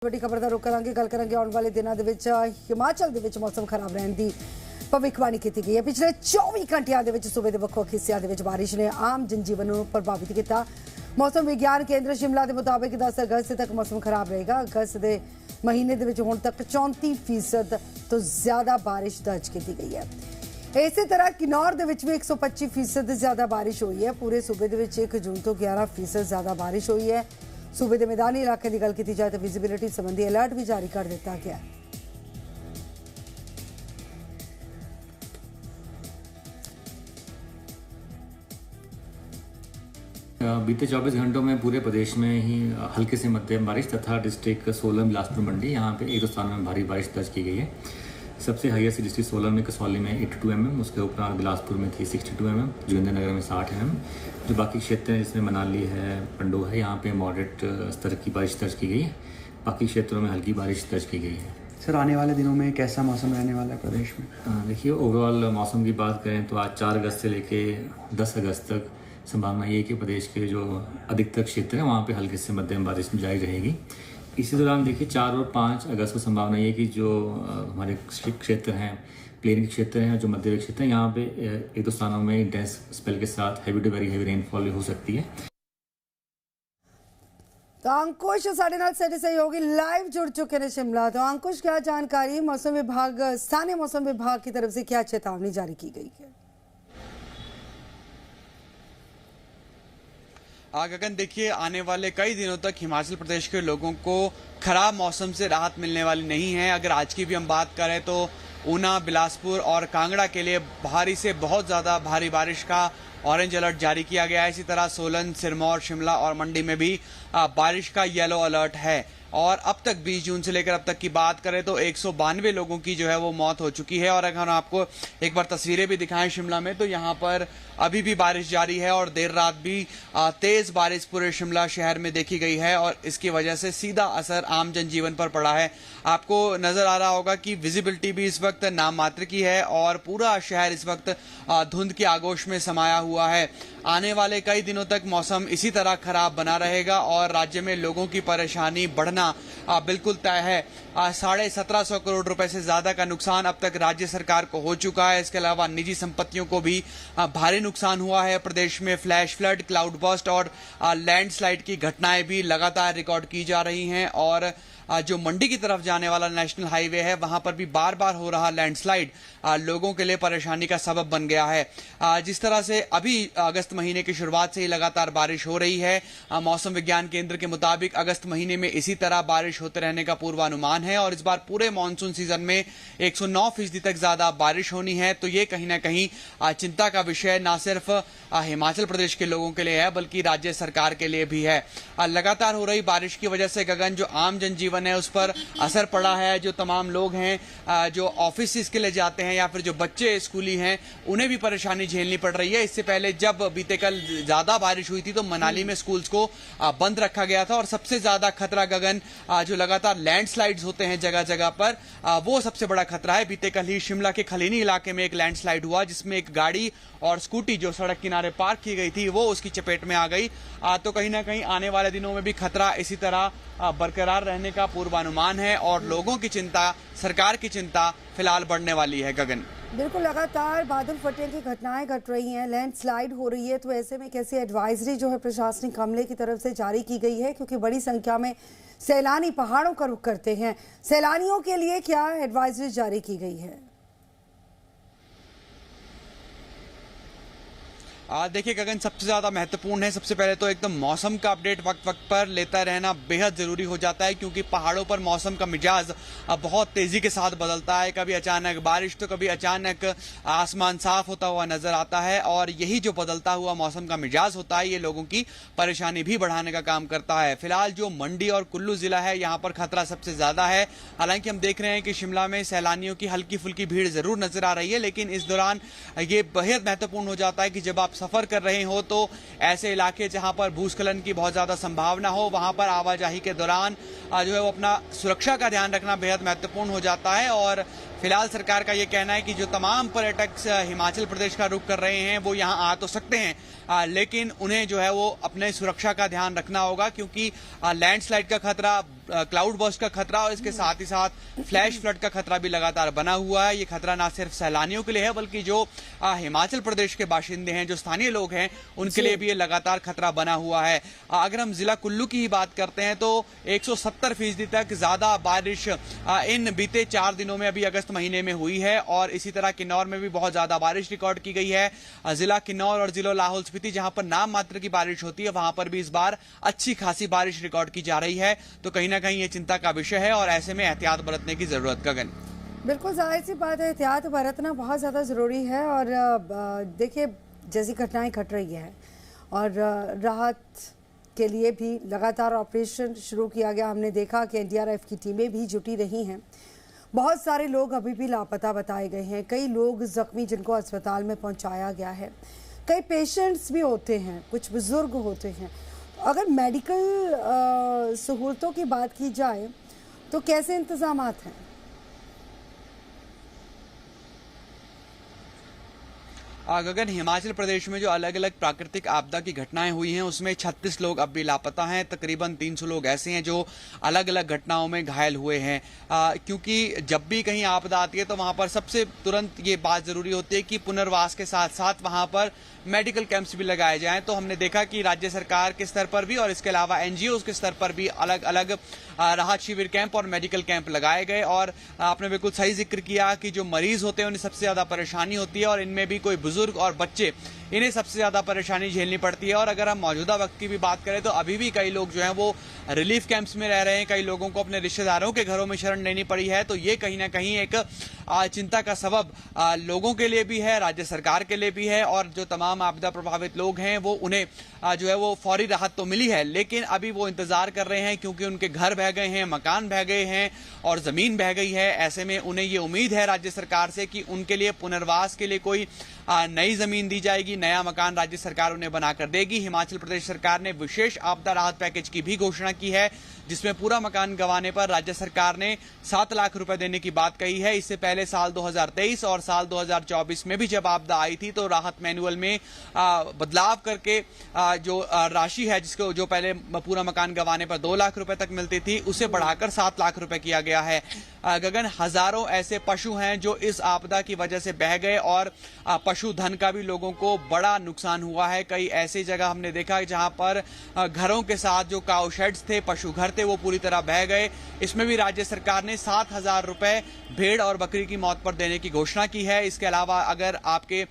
ਵੱਡੀ ਖਬਰ ਦਾ ਰੁਖ ਕਰਾਂਗੇ। ਗੱਲ ਕਰਾਂਗੇ ਆਉਣ ਵਾਲੇ ਦਿਨਾਂ ਦੇ ਵਿੱਚ ਹਿਮਾਚਲ ਦੇ ਵਿੱਚ ਮੌਸਮ ਖਰਾਬ ਰਹਿਣ ਦੀ ਭਵਿੱਖਬਾਣੀ ਕੀਤੀ ਗਈ ਹੈ। ਪਿਛਲੇ 24 ਘੰਟਿਆਂ ਦੇ ਵਿੱਚ ਸੂਬੇ ਦੇ ਵੱਖ-ਵੱਖ ਹਿੱਸਿਆਂ ਦੇ ਵਿੱਚ ਬਾਰਿਸ਼ ਨੇ ਆਮ ਜਨਜੀਵਨ ਨੂੰ ਪ੍ਰਭਾਵਿਤ ਕੀਤਾ। ਮੌਸਮ ਵਿਗਿਆਨ ਕੇਂਦਰ शिमला के मुताबिक 10 अगस्त तक मौसम खराब रहेगा। अगस्त के महीने के हुण तक 34% तो ज्यादा बारिश दर्ज की गई है। इसी तरह किन्नौर के भी 125% ज्यादा बारिश हुई है। पूरे सूबे के 1 जून तो 11% ज्यादा बारिश हुई है। सूबे के मैदानी इलाके की गल की जाए तो विजिबिलिटी संबंधी अलर्ट भी जारी कर दिता गया है। बीते 24 घंटों में पूरे प्रदेश में ही हल्के से मध्यम बारिश तथा डिस्ट्रिक्ट सोलन, बिलासपुर, मंडी यहाँ पे एक दो स्थानों में भारी बारिश दर्ज की गई है। सबसे हाईएस्ट डिस्ट्रिक्ट सोलन में कसौली में 82 mm, उसके उपरांत बिलासपुर में थी 62 mm, जोगिंद्रनगर में 60 mm। जो बाकी क्षेत्र हैं जिसमें मनाली है, पंडो है, यहाँ पे मॉडरेट स्तर की बारिश दर्ज की गई है। बाकी क्षेत्रों में हल्की बारिश दर्ज की गई है। सर, आने वाले दिनों में कैसा मौसम रहने वाला है प्रदेश में? देखिए, ओवरऑल मौसम की बात करें तो आज 4 अगस्त से लेके 10 अगस्त तक संभावना ये है कि प्रदेश के जो अधिकतर क्षेत्र हैं वहाँ पे हल्के से मध्यम बारिश जारी रहेगी। इसी दौरान देखिए 4 और 5 अगस्त को संभावना ये है कि जो हमारे क्षेत्र हैं, प्लेन के क्षेत्र हैं, जो मध्य क्षेत्र हैं, यहाँ पे एक दो स्थानों में इंटेंस स्पेल के साथ heavy to very heavy rainfall हो सकती है। तो अंकुश साढ़े नाल से सहयोगी लाइव जुड़ चुके हैं शिमला। तो अंकुश, क्या जानकारी, मौसम विभाग, स्थानीय मौसम विभाग की तरफ से क्या चेतावनी जारी की गई है? गगन, देखिए, आने वाले कई दिनों तक हिमाचल प्रदेश के लोगों को खराब मौसम से राहत मिलने वाली नहीं है। अगर आज की भी हम बात करें तो ऊना, बिलासपुर और कांगड़ा के लिए भारी से बहुत ज़्यादा भारी बारिश का ऑरेंज अलर्ट जारी किया गया है। इसी तरह सोलन, सिरमौर, शिमला और मंडी में भी बारिश का येलो अलर्ट है। और अब तक 20 जून से लेकर अब तक की बात करें तो 192 लोगों की जो है वो मौत हो चुकी है। और अगर हम आपको एक बार तस्वीरें भी दिखाएं शिमला में, तो यहाँ पर अभी भी बारिश जारी है और देर रात भी तेज बारिश पूरे शिमला शहर में देखी गई है और इसकी वजह से सीधा असर आम जनजीवन पर पड़ा है। आपको नजर आ रहा होगा कि विजिबिलिटी भी इस वक्त नाम मात्र की है और पूरा शहर इस वक्त धुंध की आगोश में समाया हुआ है। आने वाले कई दिनों तक मौसम इसी तरह खराब बना रहेगा और राज्य में लोगों की परेशानी बढ़ना बिल्कुल तय है। 1750 करोड़ रुपए से ज्यादा का नुकसान अब तक राज्य सरकार को हो चुका है। इसके अलावा निजी संपत्तियों को भी भारी नुकसान हुआ है। प्रदेश में फ्लैश फ्लड, क्लाउड बर्स्ट और लैंडस्लाइड की घटनाएं भी लगातार रिकॉर्ड की जा रही हैं। और जो मंडी की तरफ जाने वाला नेशनल हाईवे है, वहां पर भी बार बार हो रहा लैंडस्लाइड लोगों के लिए परेशानी का सबब बन गया है। जिस तरह से अभी अगस्त महीने की शुरुआत से ही लगातार बारिश हो रही है, मौसम विज्ञान केंद्र के मुताबिक अगस्त महीने में इसी तरह बारिश होते रहने का पूर्वानुमान है। और इस बार पूरे मानसून सीजन में 109% तक ज्यादा बारिश होनी है। तो ये कहीं ना कहीं चिंता का विषय ना सिर्फ हिमाचल प्रदेश के लोगों के लिए है बल्कि राज्य सरकार के लिए भी है। लगातार हो रही बारिश की वजह से गगन, जो आम जनजीवन है उस पर असर पड़ा है। जो तमाम लोग हैं जो ऑफिस के लिए जाते हैं या फिर जो बच्चे स्कूली हैं, उन्हें भी परेशानी झेलनी पड़ रही है। इससे पहले जब बीते कल ज्यादा बारिश हुई थी तो मनाली में स्कूल्स को बंद रखा गया था। और सबसे ज्यादा खतरा गगन, जो लगातार लैंडस्लाइड्स होते हैं जगह जगह पर, वो सबसे बड़ा खतरा है। बीते कल ही शिमला के खलीनी इलाके में एक लैंडस्लाइड हुआ जिसमें एक गाड़ी और स्कूटी जो सड़क किनारे पार्क की गई थी वो उसकी चपेट में आ गई। तो कहीं ना कहीं आने वाले दिनों में भी खतरा इसी तरह बरकरार रहने का पूर्वानुमान है और लोगों की चिंता, सरकार की चिंता फिलहाल बढ़ने वाली है। गगन, बिल्कुल, लगातार बादल फटने की घटनाएं घट रही हैं, लैंडस्लाइड हो रही है। तो ऐसे में कैसी एडवाइजरी जो है प्रशासनिक अमले की तरफ से जारी की गई है, क्योंकि बड़ी संख्या में सैलानी पहाड़ों का रुख करते हैं। सैलानियों के लिए क्या एडवाइजरी जारी की गई है? देखिए गगन, सबसे ज्यादा महत्वपूर्ण है, सबसे पहले तो एकदम मौसम का अपडेट वक्त वक्त पर लेता रहना बेहद जरूरी हो जाता है, क्योंकि पहाड़ों पर मौसम का मिजाज बहुत तेजी के साथ बदलता है। कभी अचानक बारिश तो कभी अचानक आसमान साफ होता हुआ नजर आता है। और यही जो बदलता हुआ मौसम का मिजाज होता है, ये लोगों की परेशानी भी बढ़ाने का काम करता है। फिलहाल जो मंडी और कुल्लू जिला है, यहाँ पर खतरा सबसे ज्यादा है। हालांकि हम देख रहे हैं कि शिमला में सैलानियों की हल्की फुल्की भीड़ जरूर नजर आ रही है, लेकिन इस दौरान ये बेहद महत्वपूर्ण हो जाता है कि जब आप सफर कर रहे हो तो ऐसे इलाके जहां पर भूस्खलन की बहुत ज्यादा संभावना हो, वहां पर आवाजाही के दौरान जो है वो अपना सुरक्षा का ध्यान रखना बेहद महत्वपूर्ण हो जाता है। और फिलहाल सरकार का ये कहना है कि जो तमाम पर्यटक हिमाचल प्रदेश का रुख कर रहे हैं वो यहाँ आ तो सकते हैं, लेकिन उन्हें जो है वो अपने सुरक्षा का ध्यान रखना होगा, क्योंकि लैंडस्लाइड का खतरा क्लाउड बर्स्ट का खतरा और इसके साथ ही साथ फ्लैश फ्लड का खतरा भी लगातार बना हुआ है। ये खतरा ना सिर्फ सैलानियों के लिए है बल्कि जो हिमाचल प्रदेश के बाशिंदे हैं, जो स्थानीय लोग हैं, उनके लिए भी ये लगातार खतरा बना हुआ है। अगर हम जिला कुल्लू की ही बात करते हैं तो 170% तक ज्यादा बारिश इन बीते 4 दिनों में अभी अगस्त महीने में हुई है और इसी तरह किन्नौर में भी बहुत ज्यादा बारिश रिकॉर्ड की गई है। जिला किन्नौर और जिला लाहौल स्पीति जहां पर नाम मात्र की बारिश होती है वहां पर भी इस बार अच्छी खासी बारिश रिकॉर्ड की जा रही है। तो कहीं ना कहीं ये चिंता का विषय है और ऐसे में एहतियात बरतने की जरूरत। गगन, बिल्कुल जाहिर सी बात है, एहतियात बरतना बहुत ज़्यादा ज़रूरी है। और देखिए जैसी घटनाएं घट रही है और राहत के लिए भी लगातार ऑपरेशन शुरू किया गया। हमने देखा कि एनडीआरएफ की टीमें भी जुटी रही हैं। बहुत सारे लोग अभी भी लापता बताए गए हैं, कई लोग जख्मी जिनको अस्पताल में पहुंचाया गया है, कई पेशेंट्स भी होते हैं, कुछ बुजुर्ग होते हैं। अगर मेडिकल सहूलतों की बात की जाए तो कैसे इंतजामात हैं? गगन, हिमाचल प्रदेश में जो अलग अलग प्राकृतिक आपदा की घटनाएं हुई हैं उसमें 36 लोग अब भी लापता हैं। तकरीबन 300 लोग ऐसे हैं जो अलग अलग घटनाओं में घायल हुए हैं। क्योंकि जब भी कहीं आपदा आती है तो वहां पर सबसे तुरंत ये बात जरूरी होती है कि पुनर्वास के साथ साथ वहां पर मेडिकल कैंप्स भी लगाए जाएं। तो हमने देखा कि राज्य सरकार के स्तर पर भी और इसके अलावा एनजीओ के स्तर पर भी अलग अलग राहत शिविर कैंप और मेडिकल कैंप लगाए गए। और आपने बिल्कुल सही जिक्र किया कि जो मरीज होते हैं उन्हें सबसे ज्यादा परेशानी होती है और इनमें भी कोई बुजुर्ग और बच्चे, इन्हें सबसे ज्यादा परेशानी झेलनी पड़ती है। और अगर हम मौजूदा वक्त की भी बात करें तो अभी भी कई लोग जो हैं वो रिलीफ कैंप्स में रह रहे हैं, कई लोगों को अपने रिश्तेदारों के घरों में शरण लेनी पड़ी है। तो ये कहीं ना कहीं एक चिंता का सबब लोगों के लिए भी है, राज्य सरकार के लिए भी है। और जो तमाम आपदा प्रभावित लोग हैं वो उन्हें जो है वो फौरी राहत तो मिली है, लेकिन अभी वो इंतजार कर रहे हैं क्योंकि उनके घर बह गए हैं, मकान बह गए हैं और जमीन बह गई है। ऐसे में उन्हें ये उम्मीद है राज्य सरकार से कि उनके लिए पुनर्वास के लिए कोई नई जमीन दी जाएगी, नया मकान राज्य सरकार उन्हें बनाकर देगी। हिमाचल प्रदेश सरकार ने विशेष आपदा राहत पैकेज की भी घोषणा की है जिसमें पूरा मकान गंवाने पर राज्य सरकार ने 7 लाख रुपए देने की बात कही है। इससे पहले साल 2023 और साल 2024 में भी जब आपदा आई थी तो राहत मैनुअल में बदलाव करके जो राशि है जिसको जो पहले पूरा मकान गंवाने पर 2 लाख रुपए तक मिलती थी उसे बढ़ाकर 7 लाख रुपए किया गया है। गगन, हजारों ऐसे पशु हैं जो इस आपदा की वजह से बह गए और पशुधन का भी लोगों को बड़ा नुकसान हुआ है। कई ऐसी जगह हमने देखा जहां पर घरों के साथ जो काउ शेड्स थे, पशु घर थे, वो पूरी तरह बह गए। इसमें भी राज्य सरकार ने 7,000 रुपए भेड़ और बकरी की मौत पर देने की घोषणा की है। इसके अलावा अगर आपके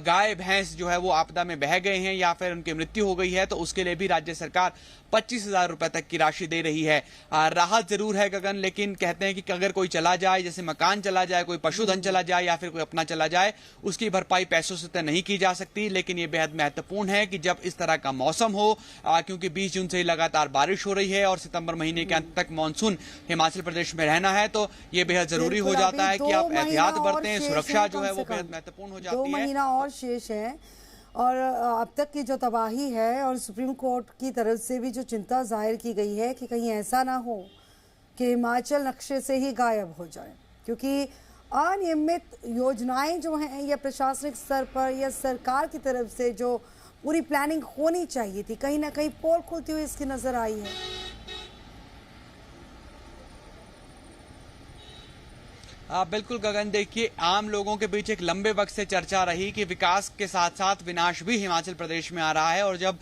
गाय भैंस जो है वो आपदा में बह गए हैं या फिर उनकी मृत्यु हो गई है तो उसके लिए भी राज्य सरकार 25,000 रुपए तक की राशि दे रही है। राहत जरूर है गगन, लेकिन कहते हैं कि अगर कोई चला जाए, जैसे मकान चला जाए, कोई पशुधन चला जाए या फिर कोई अपना चला जाए, उसकी भरपाई पैसों से तय नहीं की जा सकती। लेकिन ये बेहद महत्वपूर्ण है कि जब इस तरह का मौसम हो, क्योंकि 20 जून से ही लगातार बारिश हो रही है और सितंबर महीने के अंत तक मानसून हिमाचल प्रदेश में रहना है, तो ये बेहद जरूरी हो जाता है कि आप एहतियात बरतें। सुरक्षा जो है वो बेहद महत्वपूर्ण हो जाती है। 2 महीना और शेष है और अब तक की जो तबाही है और सुप्रीम कोर्ट की तरफ से भी जो चिंता जाहिर की गई है कि कहीं ऐसा ना हो कि हिमाचल नक्शे से ही गायब हो जाए, क्योंकि अनियमित योजनाएं जो हैं या प्रशासनिक स्तर पर या सरकार की तरफ से जो पूरी प्लानिंग होनी चाहिए थी, कहीं ना कहीं पोल खुलती हुई इसकी नजर आई है। बिल्कुल गगन, देखिए आम लोगों के बीच एक लंबे वक्त से चर्चा रही कि विकास के साथ साथ विनाश भी हिमाचल प्रदेश में आ रहा है। और जब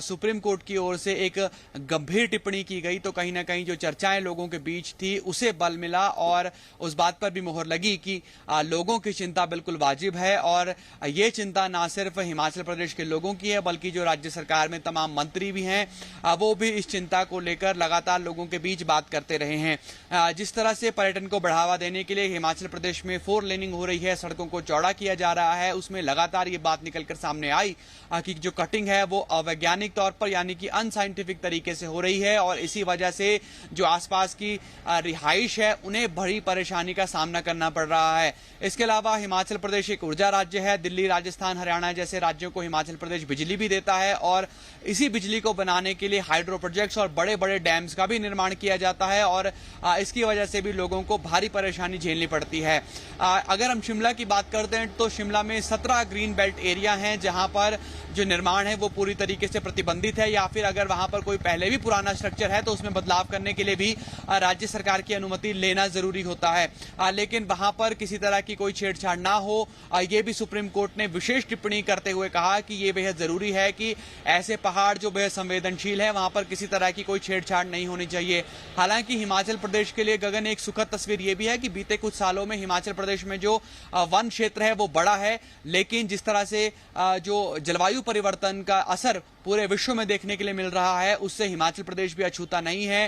सुप्रीम कोर्ट की ओर से एक गंभीर टिप्पणी की गई तो कहीं ना कहीं जो चर्चाएं लोगों के बीच थी उसे बल मिला और उस बात पर भी मोहर लगी कि लोगों की चिंता बिल्कुल वाजिब है। और ये चिंता ना सिर्फ हिमाचल प्रदेश के लोगों की है बल्कि जो राज्य सरकार में तमाम मंत्री भी हैं वो भी इस चिंता को लेकर लगातार लोगों के बीच बात करते रहे हैं। जिस तरह से पर्यटन को बढ़ावा देने के लिए हिमाचल प्रदेश में 4 लेनिंग हो रही है, सड़कों को चौड़ा किया जा रहा है, उसमें लगातार ये बात निकलकर सामने आई कि जो कटिंग है वो अवैज्ञानिक तौर पर यानी कि अनसाइंटिफिक तरीके से हो रही है और इसी वजह से जो आसपास की रिहाइश है उन्हें बड़ी परेशानी का सामना करना पड़ रहा है। इसके अलावा हिमाचल प्रदेश एक ऊर्जा राज्य है। दिल्ली, राजस्थान, हरियाणा जैसे राज्यों को हिमाचल प्रदेश बिजली भी देता है और इसी बिजली को बनाने के लिए हाइड्रो प्रोजेक्ट्स और बड़े बड़े डैम्स का भी निर्माण किया जाता है और इसकी वजह से भी लोगों को भारी परेशानी झेलनी झेलनी पड़ती है। अगर हम शिमला की बात करते हैं तो शिमला में 17 ग्रीन बेल्ट एरिया हैं जहां पर जो निर्माण है वो पूरी तरीके से प्रतिबंधित है, या फिर अगर वहां पर कोई पहले भी पुराना स्ट्रक्चर है तो उसमें बदलाव करने के लिए भी राज्य सरकार की अनुमति लेना जरूरी होता है। लेकिन वहां पर किसी तरह की कोई छेड़छाड़ ना हो, ये भी सुप्रीम कोर्ट ने विशेष टिप्पणी करते हुए कहा कि ये बेहद जरूरी है कि ऐसे पहाड़ जो बेहद संवेदनशील है वहां पर किसी तरह की कोई छेड़छाड़ नहीं होनी चाहिए। हालांकि हिमाचल प्रदेश के लिए गगन एक सुखद तस्वीर ये भी है कि बीते कुछ सालों में हिमाचल प्रदेश में जो वन क्षेत्र है वो बड़ा है, लेकिन जिस तरह से जो जलवायु परिवर्तन का असर पूरे विश्व में देखने के लिए मिल रहा है उससे हिमाचल प्रदेश भी अछूता नहीं है।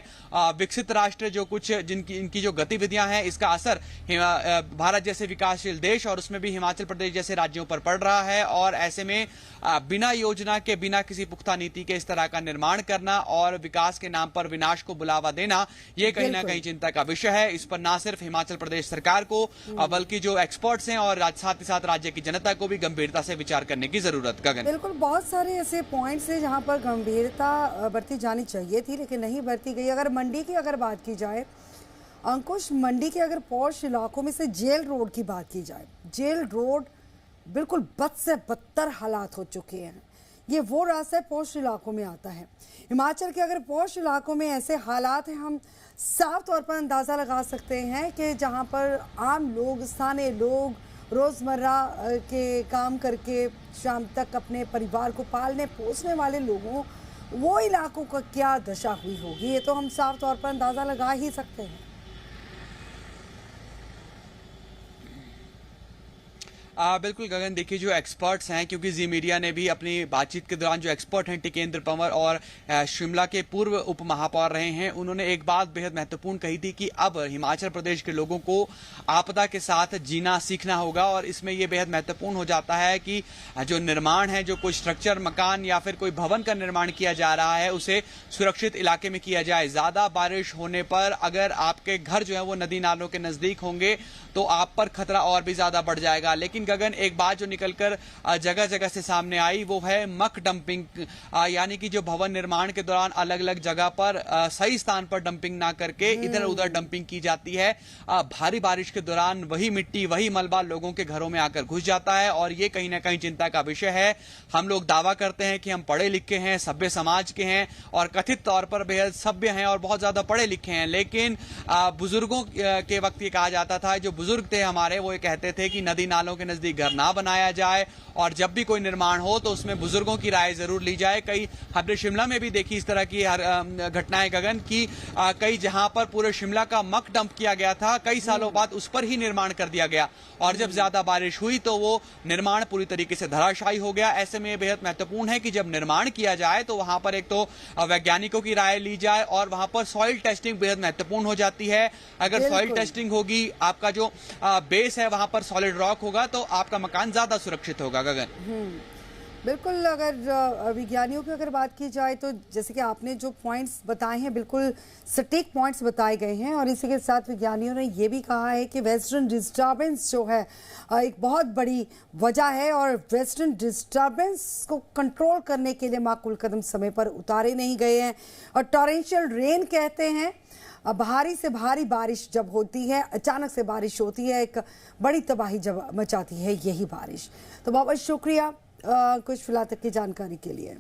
विकसित राष्ट्र जो कुछ इनकी जो गतिविधियां हैं इसका असर भारत जैसे विकासशील देश और उसमें भी हिमाचल प्रदेश जैसे राज्यों पर पड़ रहा है, और ऐसे में बिना योजना के, बिना किसी पुख्ता नीति के इस तरह का निर्माण करना और विकास के नाम पर विनाश को बुलावा देना ये कहीं ना कहीं चिंता का विषय है। इस पर ना सिर्फ हिमाचल प्रदेश सरकार को बल्कि जो एक्सपर्ट्स हैं और साथ ही साथ राज्य की जनता को भी गंभीरता से विचार करने की जरूरत। गगन, बिल्कुल, बहुत सारे ऐसे पॉइंट्स हैं जहां पर गंभीरता बरती जानी चाहिए थी लेकिन नहीं बरती गई। अगर मंडी की अगर बात की जाए अंकुश, मंडी के अगर पॉश इलाकों में से जेल रोड की बात की जाए, जेल रोड बिल्कुल बद से बदतर हालात हो चुके हैं। ये वो रास्ता पॉश इलाकों में आता है। हिमाचल के अगर पॉश इलाकों में ऐसे हालात हैं, हम साफ तौर पर अंदाज़ा लगा सकते हैं कि जहां पर आम लोग, स्थानीय लोग रोज़मर्रा के काम करके शाम तक अपने परिवार को पालने पोसने वाले लोगों, वो इलाकों का क्या दशा हुई होगी, ये तो हम साफ तौर पर अंदाज़ा लगा ही सकते हैं। बिल्कुल गगन, देखिए जो एक्सपर्ट्स हैं, क्योंकि जी मीडिया ने भी अपनी बातचीत के दौरान जो एक्सपर्ट हैं टिकेंद्र पंवर और शिमला के पूर्व उप महापौर रहे हैं, उन्होंने एक बात बेहद महत्वपूर्ण कही थी कि अब हिमाचल प्रदेश के लोगों को आपदा के साथ जीना सीखना होगा। और इसमें यह बेहद महत्वपूर्ण हो जाता है कि जो निर्माण है, जो कोई स्ट्रक्चर, मकान या फिर कोई भवन का निर्माण किया जा रहा है उसे सुरक्षित इलाके में किया जाए। ज्यादा बारिश होने पर अगर आपके घर जो है वो नदी नालों के नजदीक होंगे तो आप पर खतरा और भी ज्यादा बढ़ जाएगा। लेकिन गगन, एक बात जो निकलकर जगह जगह से सामने आई वो है मक डंपिंग, यानी कि जो भवन निर्माण के दौरान अलग अलग जगह पर सही स्थान पर डंपिंग ना करके इधर उधर डंपिंग की जाती है। भारी बारिश के दौरान वही मिट्टी, वही मलबा लोगों के घरों में आकर घुस जाता है और ये कहीं ना कहीं चिंता का विषय है। हम लोग दावा करते हैं कि हम पढ़े लिखे हैं, सभ्य समाज के हैं और कथित तौर पर बेहद सभ्य हैं और बहुत ज्यादा पढ़े लिखे हैं, लेकिन बुजुर्गों के वक्त ये कहा जाता था, जो बुजुर्ग थे हमारे वो ये कहते थे कि नदी नालों के नजदीक घर ना बनाया जाए और जब भी कोई निर्माण हो तो उसमें बुजुर्गों की राय जरूर ली जाए। कई हमने शिमला में भी देखी इस तरह की घटनाएं गगन की, कई जहां पर पूरे शिमला का मक डंप किया गया था, कई सालों बाद उस पर ही निर्माण कर दिया गया और जब ज्यादा बारिश हुई तो वो निर्माण पूरी तरीके से धराशायी हो गया। ऐसे में बेहद महत्वपूर्ण है कि जब निर्माण किया जाए तो वहां पर एक तो वैज्ञानिकों की राय ली जाए और वहां पर सॉइल टेस्टिंग बेहद महत्वपूर्ण हो जाती है। अगर सॉइल टेस्टिंग होगी, आपका जो बेस है वहां पर सॉलिड रॉक होगा तो आपका मकान ज्यादा सुरक्षित होगा। गगन, बिल्कुल, अगर विज्ञानियों की अगर बात की जाए तो जैसे कि आपने जो पॉइंट्स बताए हैं बिल्कुल सटीक पॉइंट्स बताए गए हैं और इसी के साथ विज्ञानियों ने ये भी कहा है कि वेस्टर्न डिस्टर्बेंस जो है एक बहुत बड़ी वजह है और वेस्टर्न डिस्टर्बेंस को कंट्रोल करने के लिए माकूल कदम समय पर उतारे नहीं गए हैं। और टॉरेंशियल रेन कहते हैं, भारी से भारी बारिश जब होती है, अचानक से बारिश होती है, एक बड़ी तबाही जब मचाती है यही बारिश। तो बहुत शुक्रिया कुछ फिलहाल तक की जानकारी के लिए।